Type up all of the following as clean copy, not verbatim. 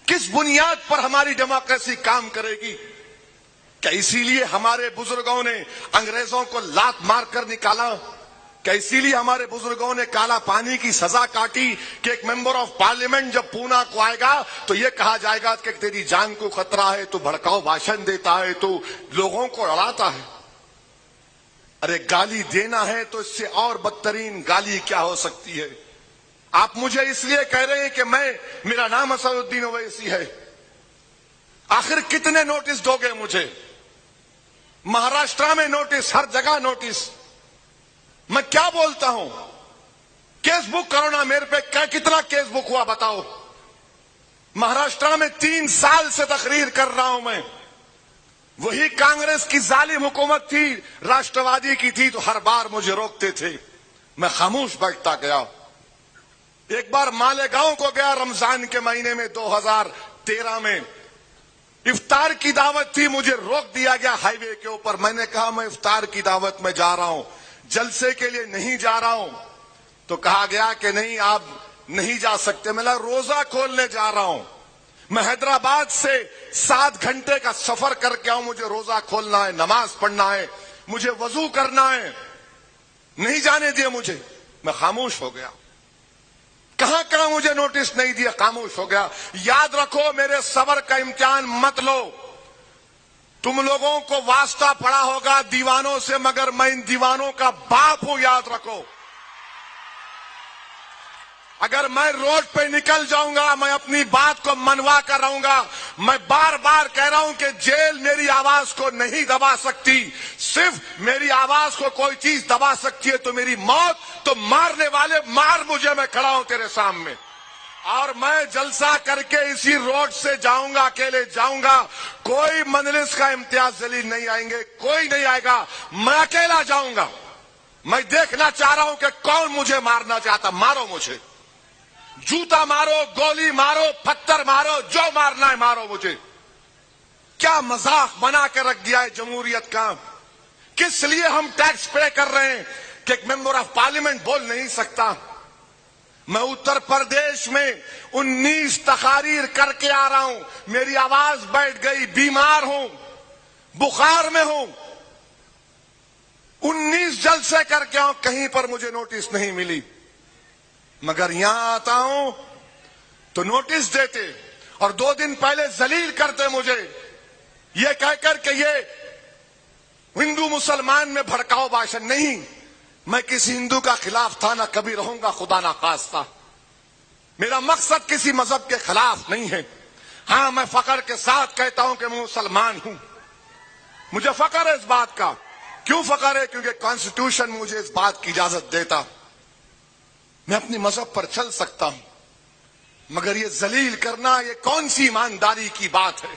کس بنیاد پر ہماری ڈیموکریسی کام کرے گی؟ کیا اسی لیے ہمارے بزرگوں نے انگریزوں کو لات مار کر نکالا؟ کیا اسی لیے ہمارے بزرگوں نے کالا پانی کی سزا کاٹی کہ ایک ممبر آف پارلیمنٹ جب پونا کو آئے گا تو یہ کہا جائے گا کہ تیری جان کو خطرہ ہے، تو بھڑکاؤ بھاشن دیتا ہے، تو لوگوں کو اڑاتا ہے؟ ارے گالی دینا ہے تو اس سے اور بدترین گالی کیا ہو سکتی ہے؟ آپ مجھے اس لیے کہہ رہے ہیں کہ میرا نام اسد الدین اویسی ہے، آخر کتنے نوٹس دو گے مجھے؟ مہاراشٹر میں نوٹس، ہر جگہ نوٹس، میں کیا بولتا ہوں؟ کیس بک کرو نا میرے پہ، کتنا کیس بک ہوا بتاؤ؟ مہاراشٹر میں 3 سال سے تقریر کر رہا ہوں میں، وہی کانگریس کی ظالم حکومت تھی، راشٹروادی کی تھی، تو ہر بار مجھے روکتے تھے، میں خاموش بیٹھتا گیا۔ ایک بار مالیگاؤں کو گیا رمضان کے مہینے میں 2013 میں، افطار کی دعوت تھی، مجھے روک دیا گیا ہائی وے کے اوپر۔ میں نے کہا میں افطار کی دعوت میں جا رہا ہوں، جلسے کے لیے نہیں جا رہا ہوں۔ تو کہا گیا کہ نہیں آپ نہیں جا سکتے۔ میں روزہ کھولنے جا رہا ہوں، میں حیدرآباد سے 7 گھنٹے کا سفر کر کے آؤں، مجھے روزہ کھولنا ہے، نماز پڑھنا ہے، مجھے وضو کرنا ہے، نہیں جانے دیے مجھے۔ میں خاموش ہو گیا، کہاں کہاں مجھے نوٹس نہیں دیا، خاموش ہو گیا۔ یاد رکھو میرے صبر کا امتحان مت لو، تم لوگوں کو واسطہ پڑا ہوگا دیوانوں سے، مگر میں ان دیوانوں کا باپ ہوں، یاد رکھو۔ اگر میں روڈ پہ نکل جاؤں گا، میں اپنی بات کو منوا کر رہوں گا۔ میں بار بار کہہ رہا ہوں کہ جیل میری آواز کو نہیں دبا سکتی، صرف میری آواز کو کوئی چیز دبا سکتی ہے تو میری موت۔ تو مارنے والے مار مجھے، میں کھڑا ہوں تیرے سامنے، اور میں جلسہ کر کے اسی روڈ سے جاؤں گا، اکیلے جاؤں گا، کوئی مجلس کا امتیاز ذلیل نہیں آئیں گے، کوئی نہیں آئے گا، میں اکیلا جاؤں گا۔ میں دیکھنا چاہ رہا ہوں کہ کون مجھے مارنا چاہتا، مارو مجھے، جوتا مارو، گولی مارو، پتھر مارو، جو مارنا ہے مارو مجھے۔ کیا مذاق بنا کے رکھ دیا ہے جمہوریت کا؟ کس لیے ہم ٹیکس پے کر رہے ہیں کہ ایک ممبر آف پارلیمنٹ بول نہیں سکتا؟ میں اتر پردیش میں 19 تقاریر کر کے آ رہا ہوں، میری آواز بیٹھ گئی، بیمار ہوں، بخار میں ہوں، 19 جلسے کر کے آؤں، کہیں پر مجھے نوٹس نہیں ملی۔ مگر یہاں آتا ہوں تو نوٹس دیتے، اور 2 دن پہلے ذلیل کرتے مجھے، یہ کہہ کر کہ یہ ہندو مسلمان میں بھڑکاؤ بھاشن۔ نہیں، میں کسی ہندو کا خلاف تھا، نہ کبھی رہوں گا، خدا نہ خواستہ۔ میرا مقصد کسی مذہب کے خلاف نہیں ہے۔ ہاں، میں فخر کے ساتھ کہتا ہوں کہ میں مسلمان ہوں، مجھے فخر ہے اس بات کا۔ کیوں فخر ہے؟ کیونکہ کانسٹیٹیوشن مجھے اس بات کی اجازت دیتا، میں اپنی مذہب پر چل سکتا ہوں۔ مگر یہ ذلیل کرنا، یہ کون سی ایمانداری کی بات ہے؟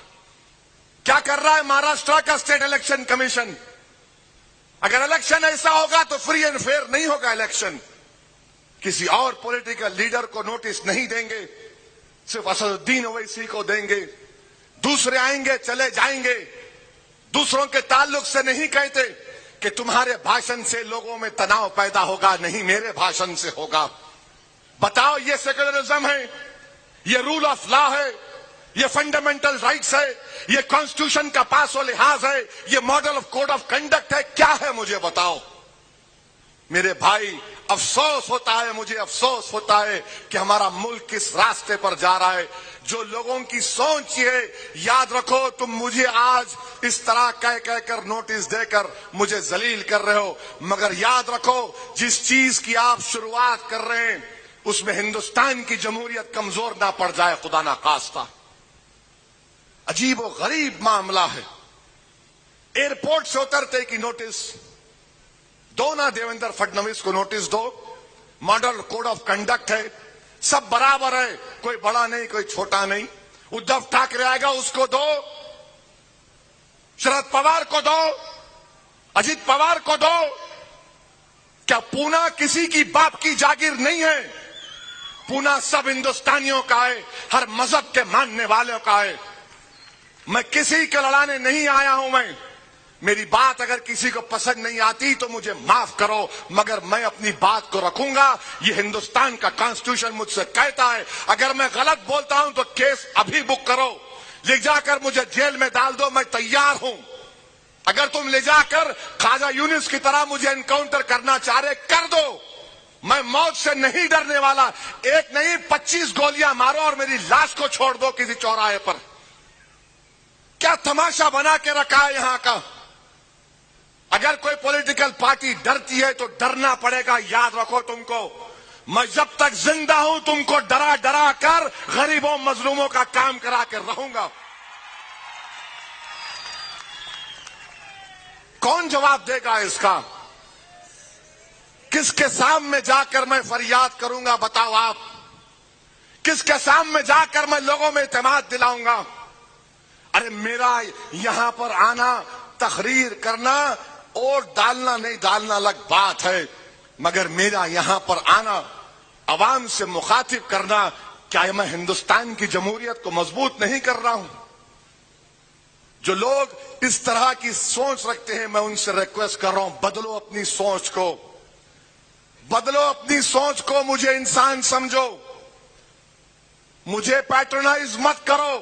کیا کر رہا ہے مہاراشٹر کا اسٹیٹ الیکشن کمیشن؟ اگر الیکشن ایسا ہوگا تو فری اینڈ فیئر نہیں ہوگا الیکشن، کسی اور پولیٹیکل لیڈر کو نوٹس نہیں دیں گے، صرف اسد الدین اویسی کو دیں گے۔ دوسرے آئیں گے، چلے جائیں گے، دوسروں کے تعلق سے نہیں کہتے کہ تمہارے بھاشن سے لوگوں میں تناؤ پیدا ہوگا، نہیں، میرے بھاشن سے ہوگا۔ بتاؤ، یہ سیکولرزم ہے، یہ رول آف لا ہے، یہ فنڈامنٹل رائٹس ہے، یہ کانسٹیٹیوشن کا پاس و لحاظ ہے، یہ model of code of conduct ہے، کیا ہے مجھے بتاؤ؟ میرے بھائی، افسوس ہوتا ہے، مجھے افسوس ہوتا ہے کہ ہمارا ملک کس راستے پر جا رہا ہے۔ جو لوگوں کی سوچ ہے، یاد رکھو، تم مجھے آج اس طرح کہہ کر نوٹس دے کر مجھے ذلیل کر رہے ہو، مگر یاد رکھو جس چیز کی آپ شروعات کر رہے ہیں اس میں ہندوستان کی جمہوریت کمزور نہ پڑ جائے، خدا نہ خواستہ۔ عجیب و غریب معاملہ ہے، ایئرپورٹ سے اترتے کی نوٹس دو نا، دیویندر فڈنویس کو نوٹس دو، ماڈل کوڈ آف کنڈکٹ ہے، سب برابر ہے، کوئی بڑا نہیں، کوئی چھوٹا نہیں۔ ادھو ٹھاکرے آئے گا، اس کو دو، شرد پوار کو دو، اجیت پوار کو دو۔ کیا پونا کسی کی باپ کی جاگیر نہیں ہے؟ پونا سب ہندوستانیوں کا ہے، ہر مذہب کے ماننے والوں کا ہے۔ میں کسی کے لڑانے نہیں آیا ہوں، میری بات اگر کسی کو پسند نہیں آتی تو مجھے معاف کرو، مگر میں اپنی بات کو رکھوں گا۔ یہ ہندوستان کا کانسٹیٹیوشن مجھ سے کہتا ہے اگر میں غلط بولتا ہوں تو کیس ابھی بک کرو، لے جا کر مجھے جیل میں ڈال دو، میں تیار ہوں۔ اگر تم لے جا کر خواجہ یونس کی طرح مجھے انکاؤنٹر کرنا چاہ رہے کر دو، میں موت سے نہیں ڈرنے والا۔ ایک نہیں 25 گولیاں مارو اور میری لاش کو چھوڑ دو کسی چوراہے پر۔ کیا تماشا بنا کے رکھا ہے یہاں کا؟ اگر کوئی پولیٹیکل پارٹی ڈرتی ہے تو ڈرنا پڑے گا، یاد رکھو تم کو۔ میں جب تک زندہ ہوں تم کو ڈرا ڈرا کر غریبوں مظلوموں کا کام کرا کے رہوں گا۔ کون جواب دے گا اس کا؟ کس کے سامنے جا کر میں فریاد کروں گا بتاؤ آپ؟ کس کے سامنے جا کر میں لوگوں میں اعتماد دلاؤں گا؟ ارے میرا یہاں پر آنا، تقریر کرنا اور ڈالنا نہیں ڈالنا الگ بات ہے، مگر میرا یہاں پر آنا، عوام سے مخاطب کرنا، کیا میں ہندوستان کی جمہوریت کو مضبوط نہیں کر رہا ہوں؟ جو لوگ اس طرح کی سوچ رکھتے ہیں میں ان سے ریکویسٹ کر رہا ہوں بدلو اپنی سوچ کو، بدلو اپنی سوچ کو، مجھے انسان سمجھو، مجھے پیٹرنائز مت کرو،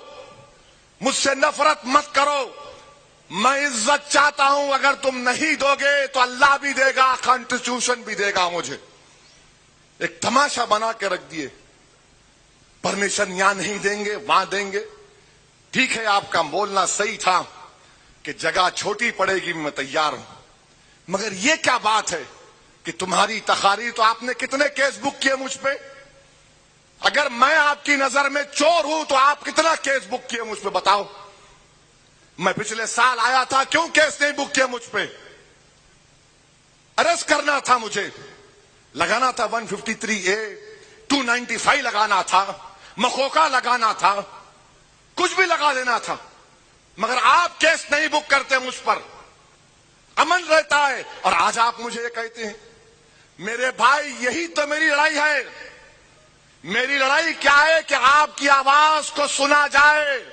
مجھ سے نفرت مت کرو۔ میں عزت چاہتا ہوں، اگر تم نہیں دو گے تو اللہ بھی دے گا، کانسٹیٹیوشن بھی دے گا مجھے۔ ایک تماشا بنا کے رکھ دیے، پرمیشن یہاں نہیں دیں گے وہاں دیں گے۔ ٹھیک ہے آپ کا بولنا صحیح تھا کہ جگہ چھوٹی پڑے گی، میں تیار ہوں، مگر یہ کیا بات ہے کہ تمہاری تقاریر تو آپ نے کتنے کیس بک کیے مجھ پہ؟ اگر میں آپ کی نظر میں چور ہوں تو آپ کتنا کیس بک کیے مجھ پہ بتاؤ؟ میں پچھلے سال آیا تھا، کیوں کیس نہیں بک کیا مجھ پہ؟ ارسٹ کرنا تھا مجھے، لگانا تھا 153A 295 لگانا تھا، مخوکا لگانا تھا، کچھ بھی لگا دینا تھا، مگر آپ کیس نہیں بک کرتے مجھ پر، امن رہتا ہے۔ اور آج آپ مجھے یہ کہتے ہیں، میرے بھائی یہی تو میری لڑائی ہے۔ میری لڑائی کیا ہے کہ آپ کی آواز کو سنا جائے۔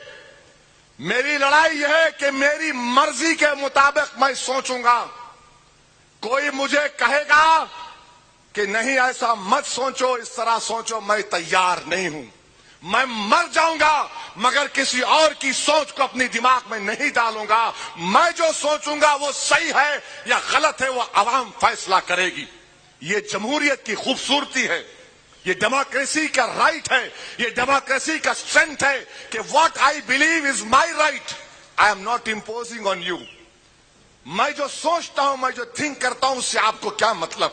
میری لڑائی یہ ہے کہ میری مرضی کے مطابق میں سوچوں گا۔ کوئی مجھے کہے گا کہ نہیں ایسا مت سوچو، اس طرح سوچو، میں تیار نہیں ہوں۔ میں مر جاؤں گا مگر کسی اور کی سوچ کو اپنی دماغ میں نہیں ڈالوں گا۔ میں جو سوچوں گا وہ صحیح ہے یا غلط ہے وہ عوام فیصلہ کرے گی۔ یہ جمہوریت کی خوبصورتی ہے، یہ ڈیموکریسی کا رائٹ ہے، یہ ڈیموکریسی کا اسٹرینتھ ہے کہ what I believe is my right, I am not imposing on you. میں جو سوچتا ہوں، میں جو تھنک کرتا ہوں، اس سے آپ کو کیا مطلب؟